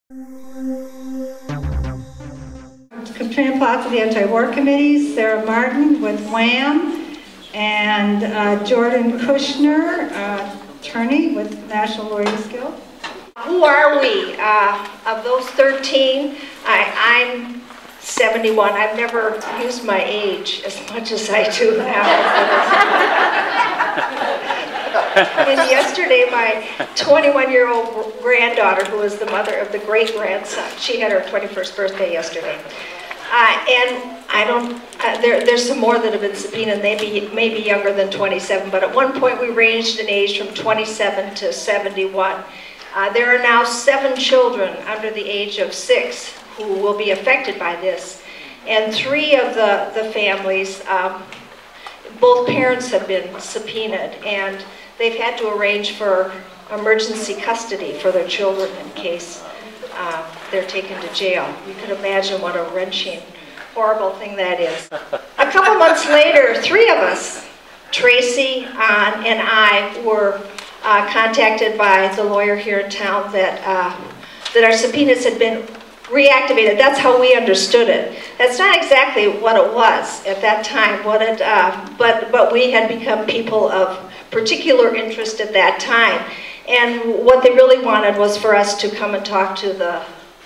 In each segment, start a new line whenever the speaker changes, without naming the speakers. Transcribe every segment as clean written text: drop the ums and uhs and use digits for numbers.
Katrina Plotz of the Anti-War Committee, Sarah Martin with WHAM, and Jordan Kushner, attorney with National Lawyers Guild.
Who are we? Of those 13, I'm 71. I've never used my age as much as I do now. And yesterday, my 21-year-old granddaughter, who is the mother of the great-grandson, she had her 21st birthday yesterday. And I don't, there's some more that have been subpoenaed, maybe younger than 27, but at one point we ranged in age from 27 to 71. There are now 7 children under the age of 6 who will be affected by this. And 3 of the families, both parents have been subpoenaed, and they've had to arrange for emergency custody for their children in case they're taken to jail. You can imagine what a wrenching, horrible thing that is. A couple months later, 3 of us, Tracy, Ann, and I, were contacted by the lawyer here in town that our subpoenas had been reactivated. That's how we understood it. That's not exactly what it was at that time. But we had become people of particular interest at that time. And what they really wanted was for us to come and talk to the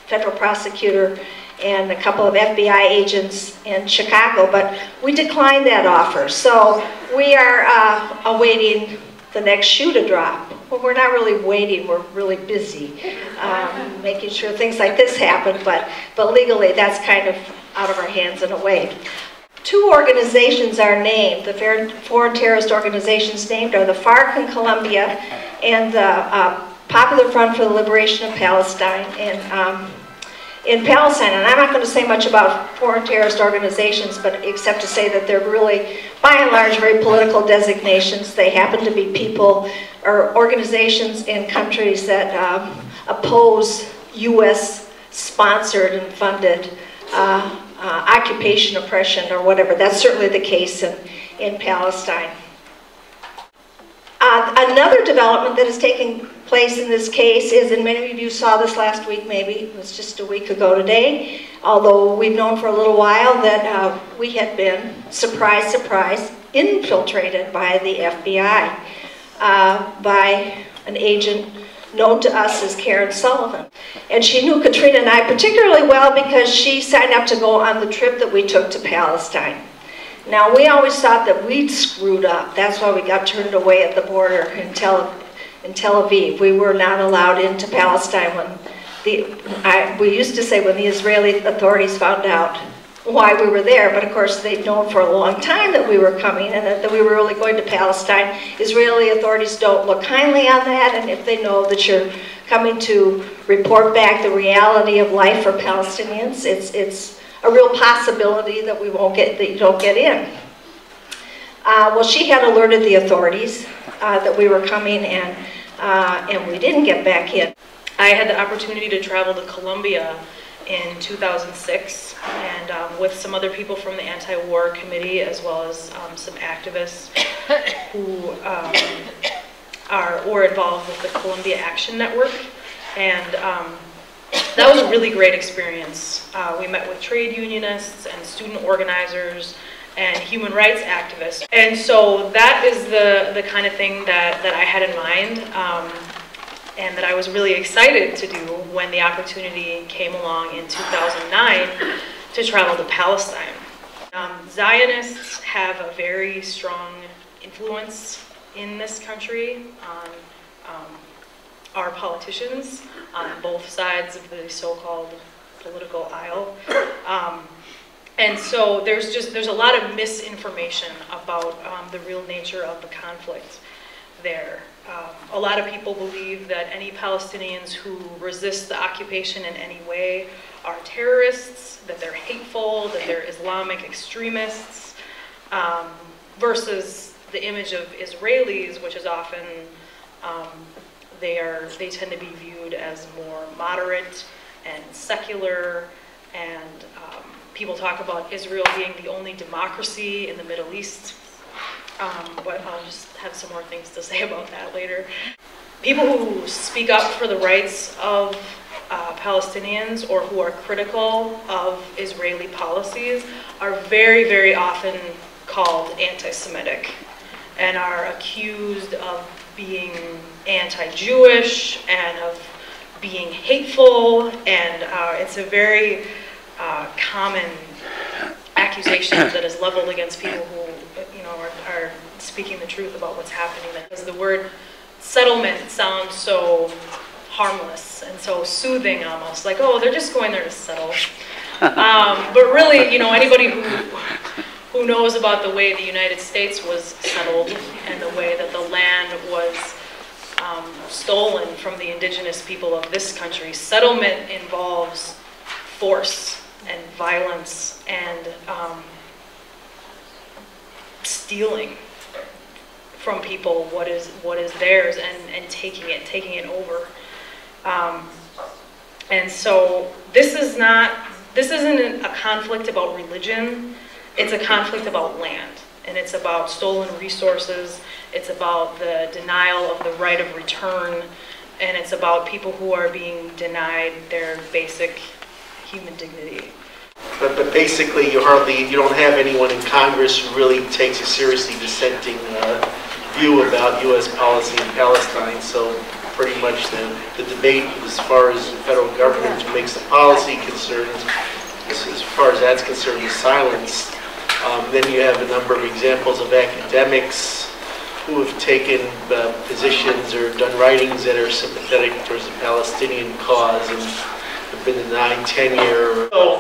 federal prosecutor and a couple of FBI agents in Chicago, but we declined that offer. So we are awaiting the next shoe to drop. Well, we're not really waiting, we're really busy making sure things like this happen, but legally that's kind of out of our hands in a way. 2 organizations are named, the foreign terrorist organizations named are the FARC in Colombia and the Popular Front for the Liberation of Palestine in Palestine. And I'm not going to say much about foreign terrorist organizations, but except to say that they're really, by and large, very political designations. They happen to be people or organizations in countries that oppose U.S.-sponsored and funded occupation, oppression, or whatever. That's certainly the case in Palestine. Another development that is taking place in this case is, and many of you saw this last week, maybe it was just a week ago today, although we've known for a little while that we had been, surprise, surprise, infiltrated by the FBI, by an agent known to us as Karen Sullivan. And she knew Katrina and I particularly well because she signed up to go on the trip that we took to Palestine. Now, we always thought that we'd screwed up. That's why we got turned away at the border in Tel Aviv. We were not allowed into Palestine when we used to say when the Israeli authorities found out why we were there, but of course they'd known for a long time that we were coming and that we were really going to Palestine. Israeli authorities don't look kindly on that, and if they know that you're coming to report back the reality of life for Palestinians, it's a real possibility that you don't get in. Well, she had alerted the authorities that we were coming, and we didn't get back in.
I had the opportunity to travel to Colombia in 2006, and with some other people from the Anti-War Committee, as well as some activists who were involved with the Colombia Action Network, and that was a really great experience. We met with trade unionists and student organizers and human rights activists, and so that is the kind of thing that I had in mind. And that I was really excited to do when the opportunity came along in 2009 to travel to Palestine. Zionists have a very strong influence in this country on our politicians on both sides of the so-called political aisle. And so there's a lot of misinformation about the real nature of the conflict there. A lot of people believe that any Palestinians who resist the occupation in any way are terrorists, that they're hateful, that they're Islamic extremists, versus the image of Israelis, which is often, they tend to be viewed as more moderate and secular, and people talk about Israel being the only democracy in the Middle East. But I'll just have some more things to say about that later. People who speak up for the rights of Palestinians or who are critical of Israeli policies are very, very often called anti-Semitic and are accused of being anti-Jewish and of being hateful, and it's a very common accusation that is leveled against people who, are speaking the truth about what's happening there. Because the word settlement sounds so harmless and so soothing, almost like, oh, they're just going there to settle. But really, anybody who knows about the way the United States was settled and the way that the land was stolen from the indigenous people of this country, settlement involves force and violence and stealing from people what is theirs and taking it over. And so this isn't a conflict about religion. It's a conflict about land, and it's about stolen resources. It's about the denial of the right of return, and it's about people who are being denied their basic human dignity.
But basically, you don't have anyone in Congress who really takes a seriously dissenting view about U.S. policy in Palestine. So pretty much the debate, as far as the federal government who makes the policy concerns, as far as that's concerned, is silenced. Then you have a number of examples of academics who have taken positions or done writings that are sympathetic towards the Palestinian cause and have been denied tenure. So,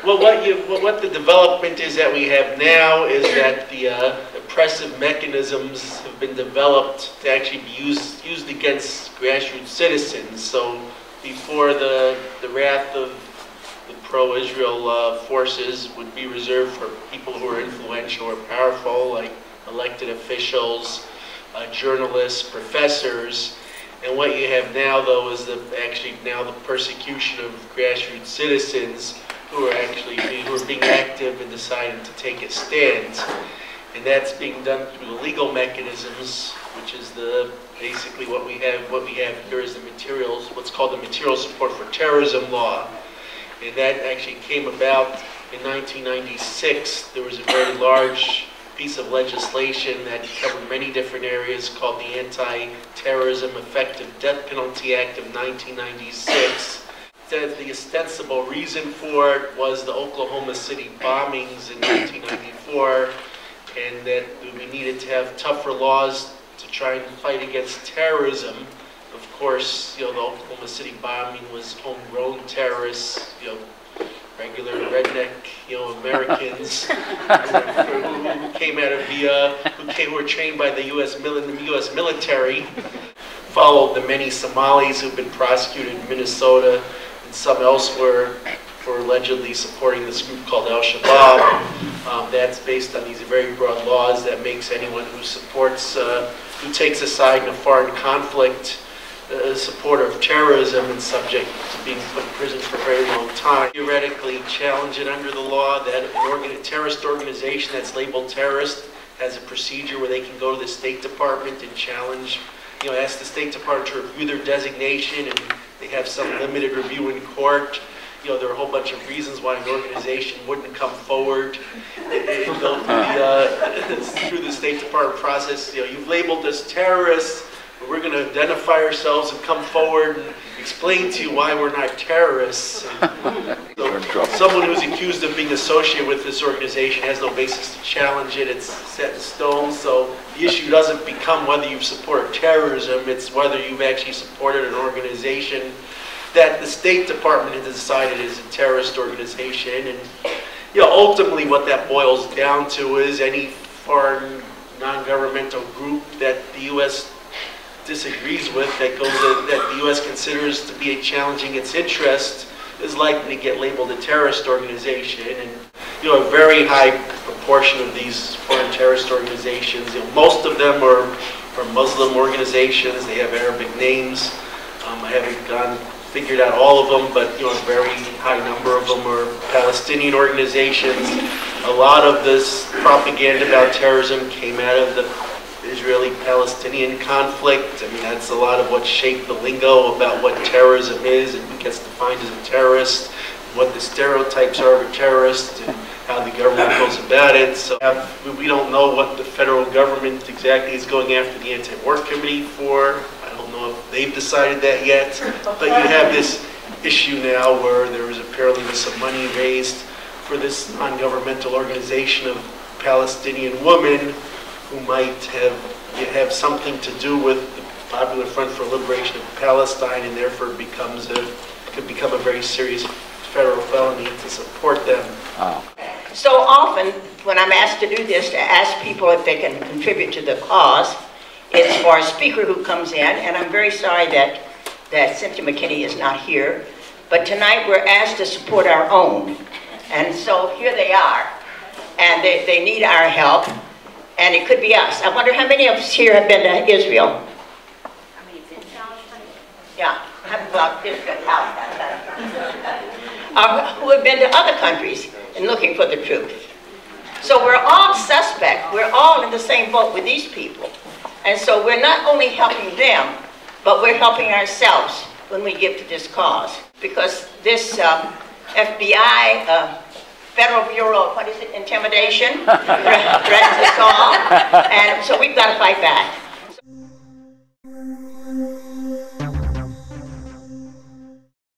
what the development is that we have now is that the oppressive mechanisms have been developed to actually be used against grassroots citizens. So before the wrath of the pro-Israel forces would be reserved for people who are influential or powerful, like elected officials, journalists, professors. And what you have now, though, is the persecution of grassroots citizens who are being active and deciding to take a stand. And that's being done through the legal mechanisms, which is basically what we have here is what's called the Material Support for Terrorism law. And that actually came about in 1996. There was a very large piece of legislation that covered many different areas called the Anti-Terrorism Effective Death Penalty Act of 1996. The ostensible reason for it was the Oklahoma City bombings in 1994, and that we needed to have tougher laws to try and fight against terrorism. Of course, the Oklahoma City bombing was homegrown terrorists, regular redneck, Americans who came out of who were trained by the U.S. military, followed the many Somalis who've been prosecuted in Minnesota and some elsewhere for allegedly supporting this group called Al-Shabaab. That's based on these very broad laws that makes anyone who supports, who takes a side in a foreign conflict, a supporter of terrorism and subject to being put in prison for a very long time. Theoretically challenge it under the law that a terrorist organization that's labeled terrorist has a procedure where they can go to the State Department and challenge, ask the State Department to review their designation, and they have some limited review in court. There are a whole bunch of reasons why an organization wouldn't come forward and go through the State Department process. You've labeled us terrorists, but we're going to identify ourselves and come forward and explain to you why we're not terrorists. So, someone who's accused of being associated with this organization has no basis to challenge it. It's set in stone. So the issue doesn't become whether you've supported terrorism, it's whether you've actually supported an organization that the State Department has decided is a terrorist organization. And ultimately what that boils down to is any foreign non-governmental group that the U.S. disagrees with, that the U.S. considers to be challenging its interest, is likely to get labeled a terrorist organization. And a very high proportion of these foreign terrorist organizations, most of them are Muslim organizations. They have Arabic names. I haven't figured out all of them, but a very high number of them are Palestinian organizations. A lot of this propaganda about terrorism came out of the Israeli-Palestinian conflict. I mean, that's a lot of what shaped the lingo about what terrorism is and who gets defined as a terrorist, and what the stereotypes are of a terrorist, and how the government goes about it. So we don't know what the federal government exactly is going after the Anti-War Committee for. I don't know if they've decided that yet. But you have this issue now where there was apparently some money raised for this non-governmental organization of Palestinian women who might have something to do with the Popular Front for Liberation of Palestine, and therefore could become a very serious federal felony to support them.
Oh. So often, when I'm asked to do this, to ask people if they can contribute to the cause, it's for a speaker who comes in, and I'm very sorry that Cynthia McKinney is not here, but tonight we're asked to support our own. And so here they are, and they need our help, and it could be us. I wonder how many of us here have been to Israel? Yeah, well, Israel, who have been to other countries and looking for the truth. So we're all suspect. We're all in the same boat with these people. And so we're not only helping them, but we're helping ourselves when we give to this cause. Because this FBI, Federal Bureau of, what is it, intimidation, threatens us all. And so we've got to fight back.